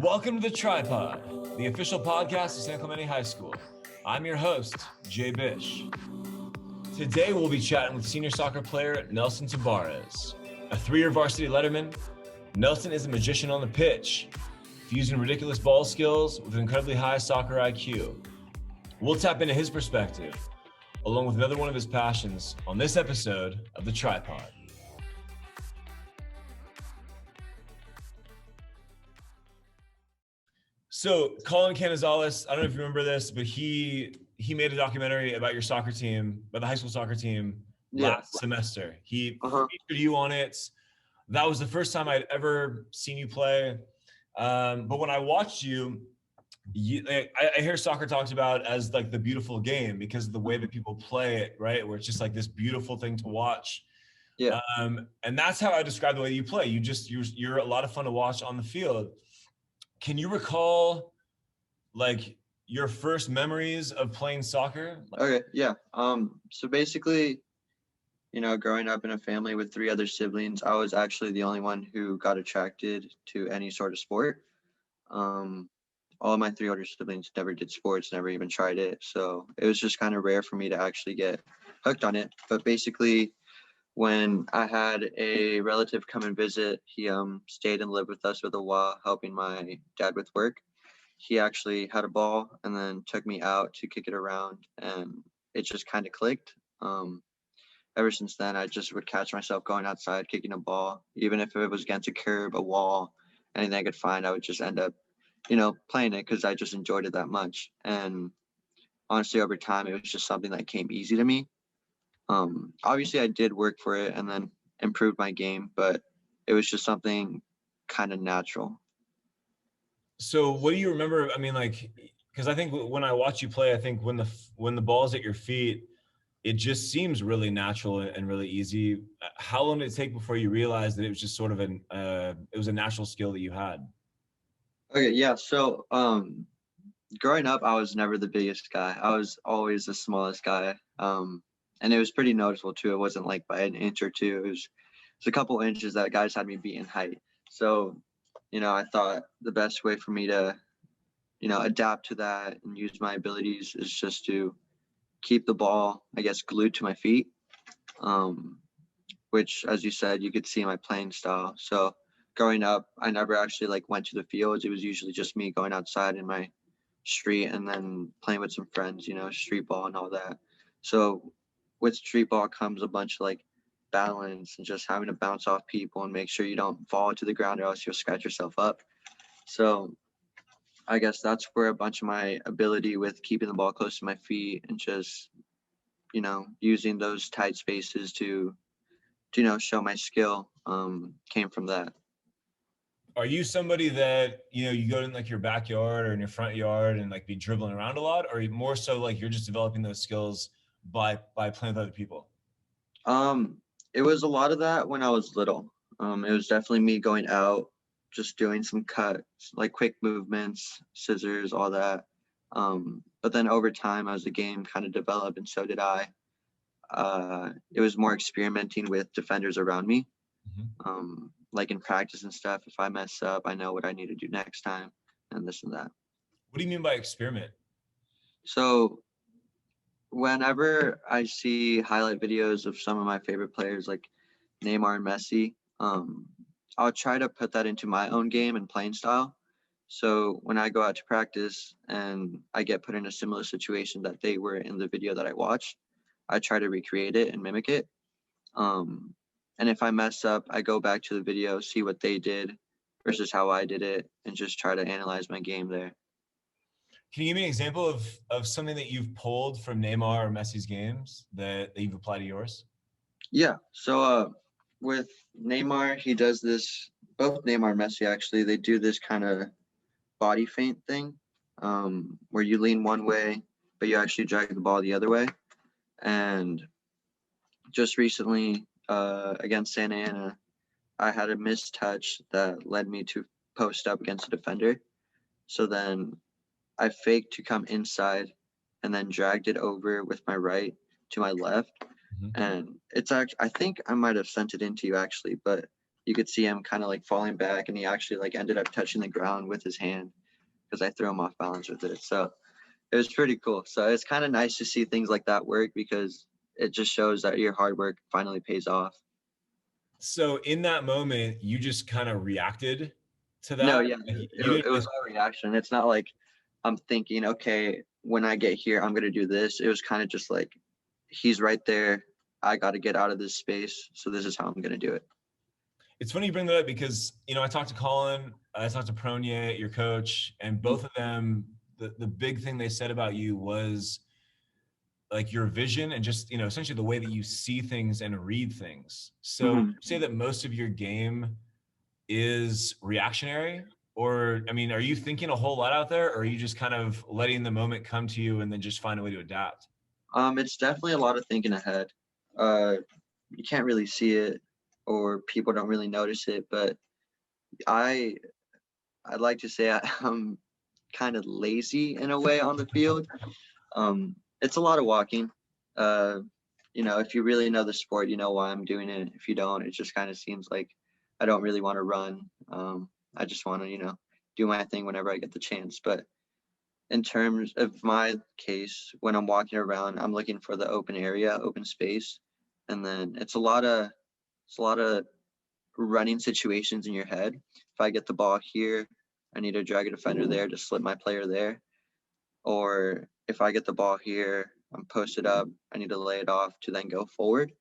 Welcome to The Tripod, the official podcast of San Clemente High School. I'm your host, Jay Bish. Today we'll be chatting with senior soccer player Nelson Tabarez. A 3-year varsity letterman, Nelson is a magician on the pitch, fusing ridiculous ball skills with an incredibly high soccer IQ. We'll tap into his perspective, along with another one of his passions, on this episode of The Tripod. So Colin Canizales, I don't know if you remember this, but he made a documentary about your soccer team, about the high school soccer team last semester. He featured you on it. That was the first time I'd ever seen you play. But when I watched you, I hear soccer talked about as like the beautiful game because of the way that people play it, right? Where it's just like this beautiful thing to watch. Yeah. And that's how I describe the way you play. You're a lot of fun to watch on the field. Can you recall like your first memories of playing soccer? Okay. Yeah. So basically, growing up in a family with 3 other siblings, I was actually the only one who got attracted to any sort of sport. All of my 3 older siblings never did sports, never even tried it. So it was just kind of rare for me to actually get hooked on it. But basically, when I had a relative come and visit, he stayed and lived with us for a while, helping my dad with work. He actually had a ball and then took me out to kick it around, and it just kind of clicked. Ever since then, I just would catch myself going outside, kicking a ball, even if it was against a curb, a wall, anything I could find, I would just end up, playing it because I just enjoyed it that much. And honestly, over time, it was just something that came easy to me. Obviously I did work for it and then improved my game, but it was just something kind of natural. So what do you remember? I mean, like, because I think when I watch you play, I think when the ball's at your feet, it just seems really natural and really easy. How long did it take before you realized that it was just sort of it was a natural skill that you had? Okay, yeah. So growing up, I was never the biggest guy. I was always the smallest guy. And it was pretty noticeable too. It wasn't like by an inch or two. It was a couple inches that guys had me beat in height. So, I thought the best way for me to, adapt to that and use my abilities is just to keep the ball, I guess, glued to my feet, which, as you said, you could see in my playing style. So growing up, I never actually like went to the fields. It was usually just me going outside in my street and then playing with some friends, street ball and all that. So with street ball comes a bunch of like balance and just having to bounce off people and make sure you don't fall to the ground or else you'll scratch yourself up. So I guess that's where a bunch of my ability with keeping the ball close to my feet and just, using those tight spaces to show my skill came from that. Are you somebody that, you go in like your backyard or in your front yard and like be dribbling around a lot, or more so like you're just developing those skills by playing with other people? It was a lot of that when I was little. It was definitely me going out, just doing some cuts, like quick movements, scissors, all that. But then over time, as the game kind of developed, and so did I, it was more experimenting with defenders around me. Like in practice and stuff, if I mess up, I know what I need to do next time and this and that. What do you mean by experiment? So whenever I see highlight videos of some of my favorite players like Neymar and Messi, I'll try to put that into my own game and playing style. So when I go out to practice and I get put in a similar situation that they were in the video that I watched, I try to recreate it and mimic it. And if I mess up, I go back to the video, see what they did versus how I did it, and just try to analyze my game there. Can you give me an example of something that you've pulled from Neymar or Messi's games that you've applied to yours? Yeah. So with Neymar, he does this, both Neymar and Messi actually, they do this kind of body feint thing where you lean one way, but you actually drag the ball the other way. And just recently against Santa Ana, I had a missed touch that led me to post up against a defender. So then I faked to come inside and then dragged it over with my right to my left. And it's actually, I think I might have sent it into you actually, but you could see him kind of like falling back, and he actually like ended up touching the ground with his hand because I threw him off balance with it. So it was pretty cool. So it's kind of nice to see things like that work because it just shows that your hard work finally pays off. So in that moment, you just kind of reacted to No, that. yeah, Like, it, you didn't it was really. my reaction. It's not like I'm thinking, okay, when I get here, I'm gonna do this. It was kind of just like, he's right there. I got to get out of this space, so this is how I'm gonna do it. It's funny you bring that up because, I talked to Colin, I talked to Pronier, your coach, and both of them, the big thing they said about you was like your vision and just, essentially the way that you see things and read things. So would Mm-hmm. you say that most of your game is reactionary? Or, I mean, are you thinking a whole lot out there, or are you just kind of letting the moment come to you and then just find a way to adapt? It's definitely a lot of thinking ahead. Uh, you can't really see it, or people don't really notice it, but I I'd like to say I'm kind of lazy in a way on the field. It's a lot of walking. Uh, if you really know the sport, you know why I'm doing it. If you don't, it just kind of seems like I don't really want to run. I just want to, do my thing whenever I get the chance. But in terms of my case, when I'm walking around, I'm looking for the open area, open space, and then it's a lot of running situations in your head. If I get the ball here, I need to drag a defender there to slip my player there. Or if I get the ball here, I'm posted up, I need to lay it off to then go forward.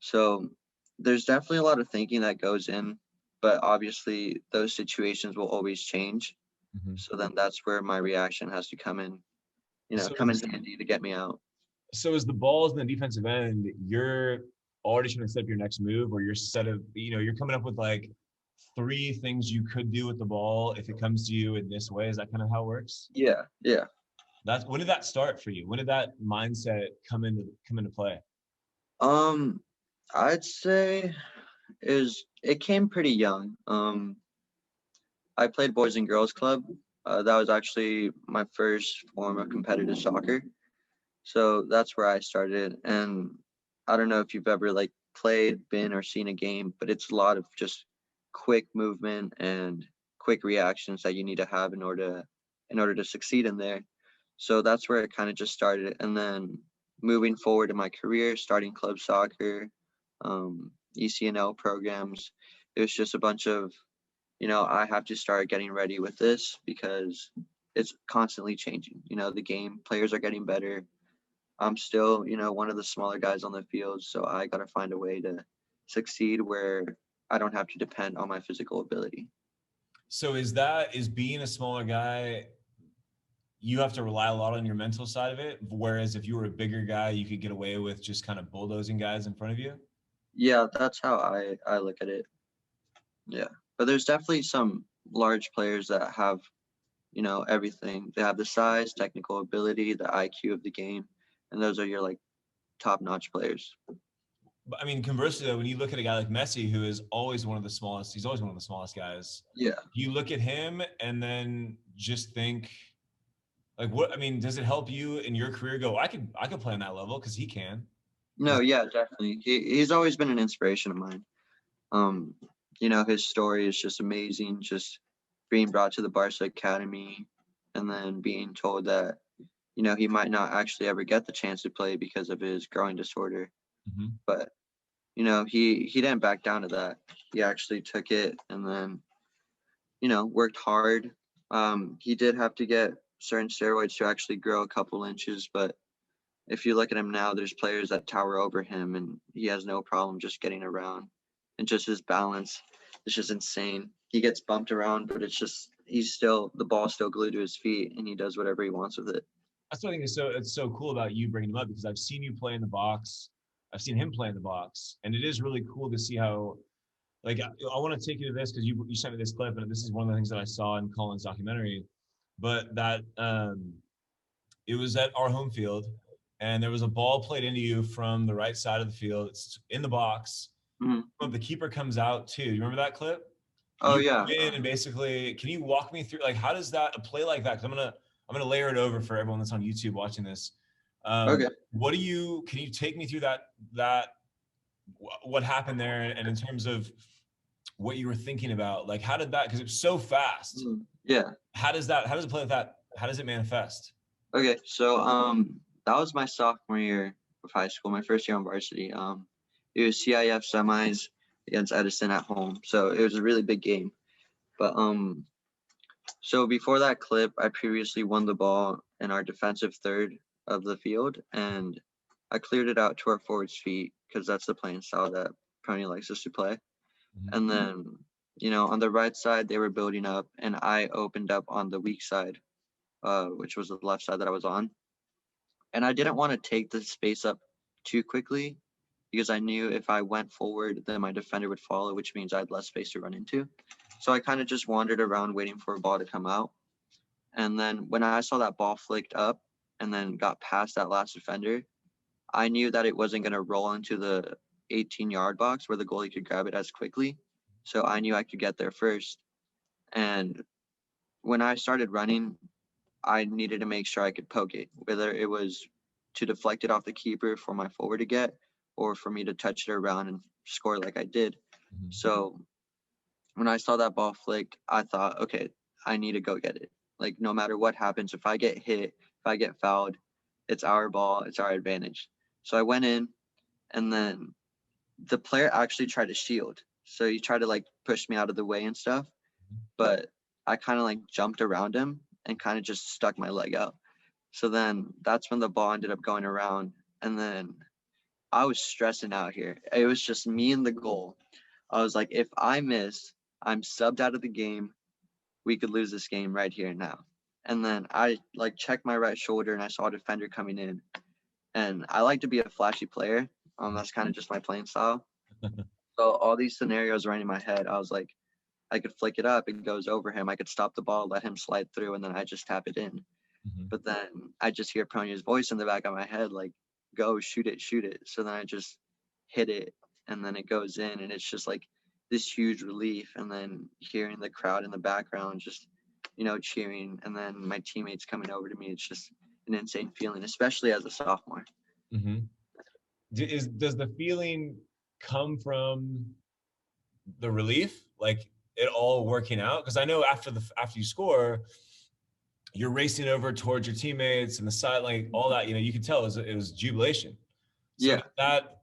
So there's definitely a lot of thinking that goes in, but obviously those situations will always change. Mhm. So then that's where my reaction has to come in, So come in handy to get me out. So as the ball's in the defensive end, you're already trying to set up your next move, or you're you're coming up with like three things you could do with the ball if it comes to you in this way. Is that kind of how it works? Yeah, yeah. That's when did that start for you? When did that mindset come into play? Um, I'd say it came pretty young. I played boys and girls club. That was actually my first form of competitive soccer. So that's where I started. And I don't know if you've ever like played, been, or seen a game, but it's a lot of just quick movement and quick reactions that you need to have in order to succeed in there. So that's where it kind of just started. And then moving forward in my career, starting club soccer, ECNL programs, it was just a bunch of, I have to start getting ready with this because it's constantly changing. The game, players are getting better. I'm still, one of the smaller guys on the field, so I got to find a way to succeed where I don't have to depend on my physical ability. So is being a smaller guy, you have to rely a lot on your mental side of it, whereas if you were a bigger guy, you could get away with just kind of bulldozing guys in front of you? Yeah, that's how I look at it. Yeah. But there's definitely some large players that have, everything. They have the size, technical ability, the IQ of the game, and those are your like top-notch players. But I mean, conversely, though, when you look at a guy like Messi, who is always one of the smallest, he's always one of the smallest guys. Yeah. You look at him and then just think, like, what? I mean, does it help you in your career? Go, I could play on that level because he can. No, yeah, definitely. He's always been an inspiration of mine. Um, his story is just amazing. Just being brought to the Barca Academy and then being told that, he might not actually ever get the chance to play because of his growing disorder. Mm-hmm. But, he didn't back down to that. He actually took it and then, worked hard. He did have to get certain steroids to actually grow a couple inches, but if you look at him now, there's players that tower over him, and he has no problem just getting around. And just his balance is just insane. He gets bumped around, but the ball's still glued to his feet, and he does whatever he wants with it. That's what I think is it's so cool about you bringing him up because I've seen you play in the box, I've seen him play in the box, and it is really cool to see how. Like, I want to take you to this because you sent me this clip, and this is one of the things that I saw in Colin's documentary. But that it was at our home field, and there was a ball played into you from the right side of the field. It's in the box. Mhm. The keeper comes out too. You remember that clip? Oh You yeah. come in and basically, can you walk me through like how does that a play like that? Because I'm gonna layer it over for everyone that's on YouTube watching this. Okay. Can you take me through that what happened there, and in terms of what you were thinking about? Like, how did that, because it's so fast. Yeah. How does it play with that? How does it manifest? Okay. So that was my sophomore year of high school, my first year on varsity. It was CIF semis against Edison at home. So it was a really big game. But so before that clip, I previously won the ball in our defensive third of the field, and I cleared it out to our forwards' feet because that's the playing style that Pony likes us to play. Mhm. And then, on the right side, they were building up, and I opened up on the weak side, which was the left side that I was on. And I didn't want to take the space up too quickly because I knew if I went forward, then my defender would follow, which means I had less space to run into. So I kind of just wandered around waiting for a ball to come out. And then when I saw that ball flicked up and then got past that last defender, I knew that it wasn't going to roll into the 18-yard box where the goalie could grab it as quickly. So I knew I could get there first. And when I started running, I needed to make sure I could poke it, whether it was to deflect it off the keeper for my forward to get or for me to touch it around and score like I did. Mhm. So when I saw that ball flick, I thought, okay, I need to go get it. Like, no matter what happens, if I get hit, if I get fouled, it's our ball, it's our advantage. So I went in, and then the player actually tried to shield. So he tried to like push me out of the way and stuff, but I kind of like jumped around him and kind of just stuck my leg out. So then that's when the ball ended up going around, and then I was stressing out here. It was just me and the goal. I was like, if I miss, I'm subbed out of the game. We could lose this game right here and now. And then I like checked my right shoulder and I saw a defender coming in. And I like to be a flashy player. That's kind of just my playing style. So all these scenarios running in my head, I was like, I could flick it up, it goes over him. I could stop the ball, let him slide through, and then I just tap it in. Mhm. But then I just hear Pronya's voice in the back of my head, like, go, shoot it, shoot it. So then I just hit it, and then it goes in, and it's just like this huge relief. And then hearing the crowd in the background just, cheering, and then my teammates coming over to me, it's just an insane feeling, especially as a sophomore. Mhm. Does the feeling come from the relief, like it all working out? Because I know after you score, you're racing over towards your teammates and the side, like all that. You can tell it was jubilation. So Yeah.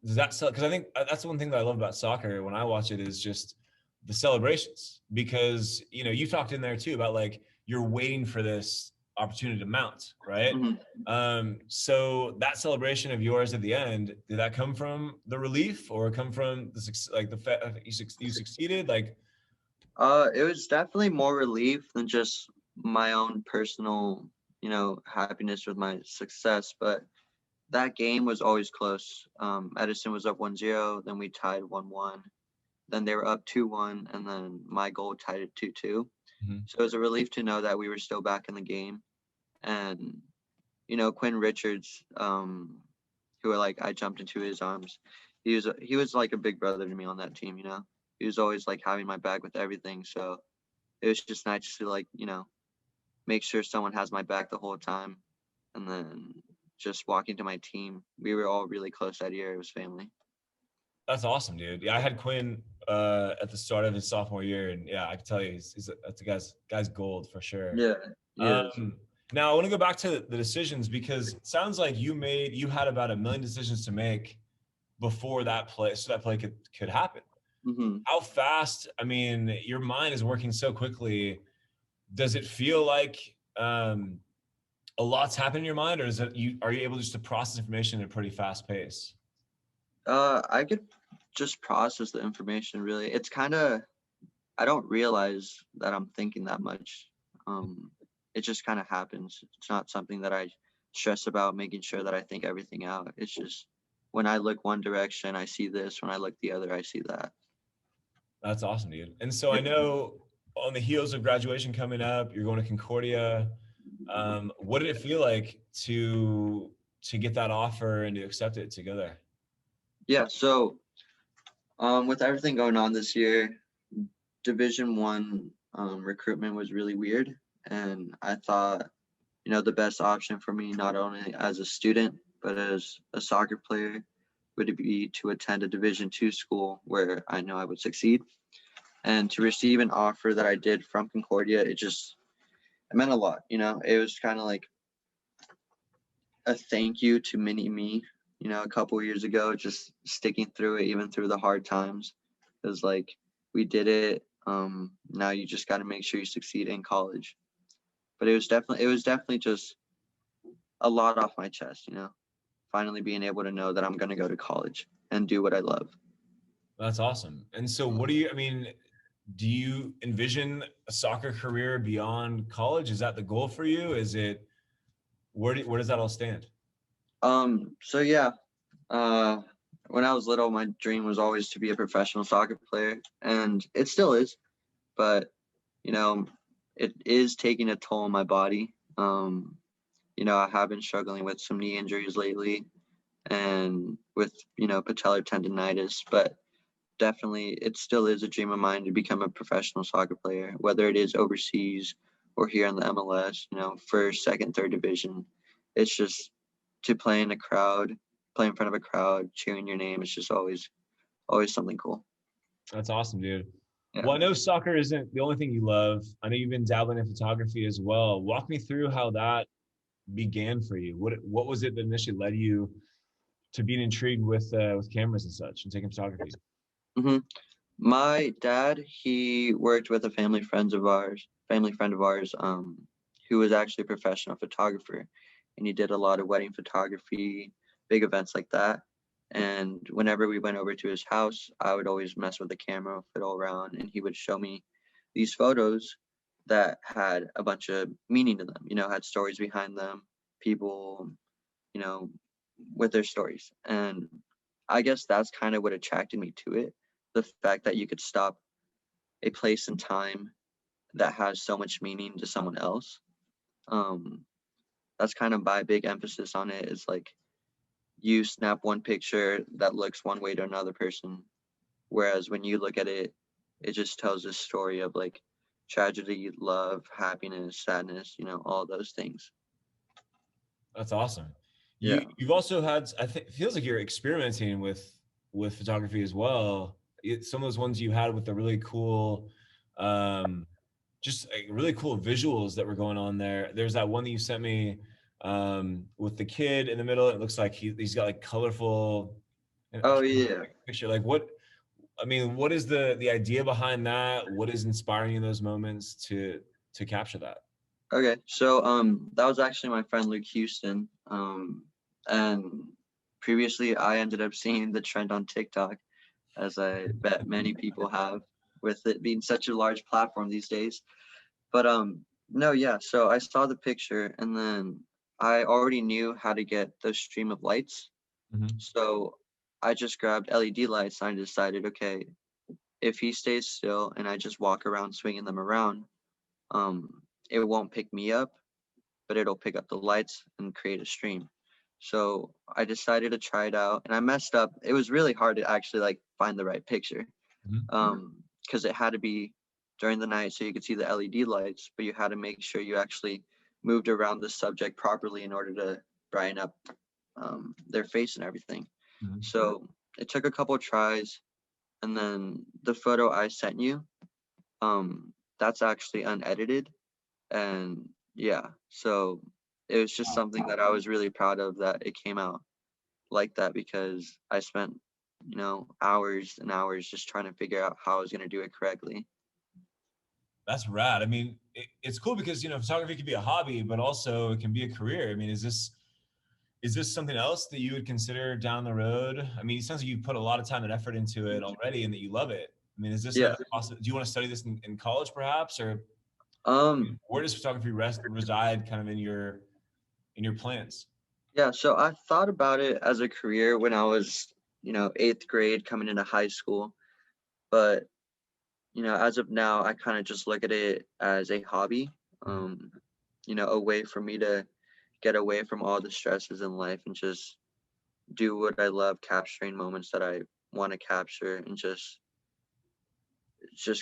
does that because I think that's one thing that I love about soccer when I watch it is just the celebrations, because you talked in there too about like you're waiting for this opportunity to mount, right? So that celebration of yours at the end, did that come from the relief or come from the fact that you succeeded? Like, It was definitely more relief than just my own personal, happiness with my success. But that game was always close. Edison was up 1-0, then we tied 1-1. Then they were up 2-1, and then my goal tied it 2-2. Mhm. So it was a relief to know that we were still back in the game. And, Quinn Richards, who I jumped into his arms. He was like a big brother to me on that team, He was always like having my back with everything. So it was just nice to make sure someone has my back the whole time. And then just walking to my team, we were all really close that year. It was family. That's awesome, dude. Yeah, I had Quinn at the start of his sophomore year, and yeah, I can tell you, that's a guy's gold for sure. Yeah, he is. Now I want to go back to the decisions, because it sounds like you had about 1 million decisions to make before that play, so that play could happen. Hmm. How fast? I mean, your mind is working so quickly. Does it feel like a lot's happened in your mind, or are you able just to process information at a pretty fast pace? I could just process the information really. It's kind of, I don't realize that I'm thinking that much. Um, it just kind of happens. It's not something that I stress about making sure that I think everything out. It's just when I look one direction, I see this. When I look the other, I see that. That's awesome, dude. And so I Yeah. know on the heels of graduation coming up, you're going to Concordia. What did it feel like to get that offer and to accept it together? Yeah. So, with everything going on this year, Division 1 recruitment was really weird, and I thought, the best option for me, not only as a student but as a soccer player, would be to attend a Division 2 school where I know I would succeed. And to receive an offer that I did from Concordia, it meant a lot. It was kind of like a thank you to mini me, a couple years ago, just sticking through it, even through the hard times. It was like, we did it. Now you just got to make sure you succeed in college. But it was definitely just a lot off my chest, finally being able to know that I'm going to go to college and do what I love. That's awesome. And so what do you, I mean, do you envision a soccer career beyond college? Is that the goal for you? Is it, where does that all stand? So yeah, uh, when I was little, my dream was always to be a professional soccer player, and it still is, but, you know, it is taking a toll on my body. I have been struggling with some knee injuries lately and with, patellar tendonitis, but definitely it still is a dream of mine to become a professional soccer player, whether it is overseas or here in the MLS, first, second, third division. It's just to play in front of a crowd, cheering your name. It's just always something cool. That's awesome, dude. Yeah. Well, I know soccer isn't the only thing you love. I know you've been dabbling in photography as well. Walk me through how that began for you. What was it that initially led you to being intrigued with cameras and such and taking photography? hmm My dad, he worked with a family friend of ours, who was actually a professional photographer, and he did a lot of wedding photography, big events like that. And whenever we went over to his house, I would always mess with the camera, fiddle around, and he would show me these photos that had a bunch of meaning to them, had stories behind them, people, you know, with their stories. And I guess that's kind of what attracted me to it. The fact that you could stop a place and time that has so much meaning to someone else. Um, that's kind of my big emphasis on it is like you snap one picture that looks one way to another person. Whereas when you look at it, it just tells a story of like tragedy, love, happiness, sadness, all those things. That's awesome. Yeah. You've also had, I think, it feels like you're experimenting with photography as well. Some of those ones you had with the really cool, um, just like really cool visuals that were going on there. There's that one that you sent me with the kid in the middle. It looks like he's got like colorful. I Oh can't remember yeah. the picture. Like what? I mean, what is the idea behind that? What is inspiring you in those moments to capture that? Okay. So that was actually my friend Luke Houston. And previously I ended up seeing the trend on TikTok, as I bet many people have, with it being such a large platform these days. But no, yeah. So I saw the picture, and then I already knew how to get the stream of lights. Mm-hmm. So I just grabbed LED lights, and I decided, okay, if he stays still and I just walk around swinging them around, it won't pick me up, but it'll pick up the lights and create a stream. So I decided to try it out, and I messed up. It was really hard to actually like find the right picture, because it had to be during the night so you could see the LED lights, but you had to make sure you actually moved around the subject properly in order to brighten up their face and everything. Mm-hmm. So it took a couple of tries, and then the photo I sent you, that's actually unedited, and yeah, so it was just something that I was really proud of that it came out like that, because I spent, hours and hours just trying to figure out how I was going to do it correctly. That's rad. I mean, it's cool because photography can be a hobby, but also it can be a career. I mean, is this something else that you would consider down the road? I mean, it sounds like you put a lot of time and effort into it already, and that you love it. I mean, is this Yeah. do you want to study this in college, perhaps, or Um, where does photography reside, kind of in your plans? yeah, so I thought about it as a career when I was, eighth grade coming into high school. But, as of now, I kind of just look at it as a hobby, a way for me to get away from all the stresses in life and just do what I love, capturing moments that I want to capture, and just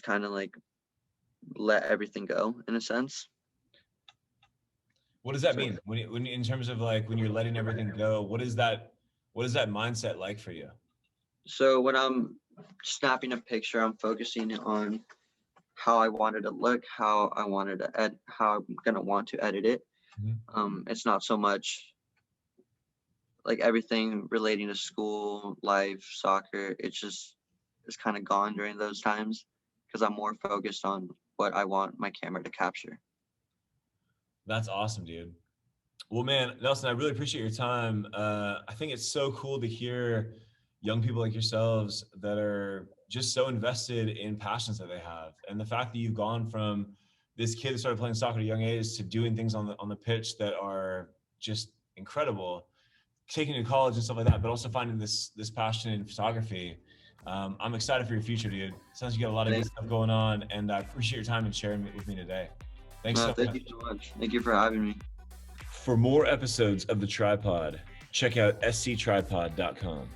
kind of like let everything go in a sense. What does that So, mean when in terms of like when you're letting everything go? What is that mindset like for you? so when I'm snapping a picture, I'm focusing on how I wanted to look, how I wanted to how I'm gonna want to edit it. It's not so much like everything relating to school, life, soccer. It's kind of gone during those times because I'm more focused on what I want my camera to capture. That's awesome, dude. Well, man, Nelson, I really appreciate your time. I think it's so cool to hear young people like yourselves that are just so invested in passions that they have. And the fact that you've gone from this kid that started playing soccer at a young age to doing things on the pitch that are just incredible, taking you to college and stuff like that, but also finding this passion in photography. I'm excited for your future, dude. Sounds like you got a lot of good stuff going on, and I appreciate your time and sharing it with me today. Thanks so much. Thank you so much. Thank you for having me. For more episodes of The Tripod, check out sctripod.com.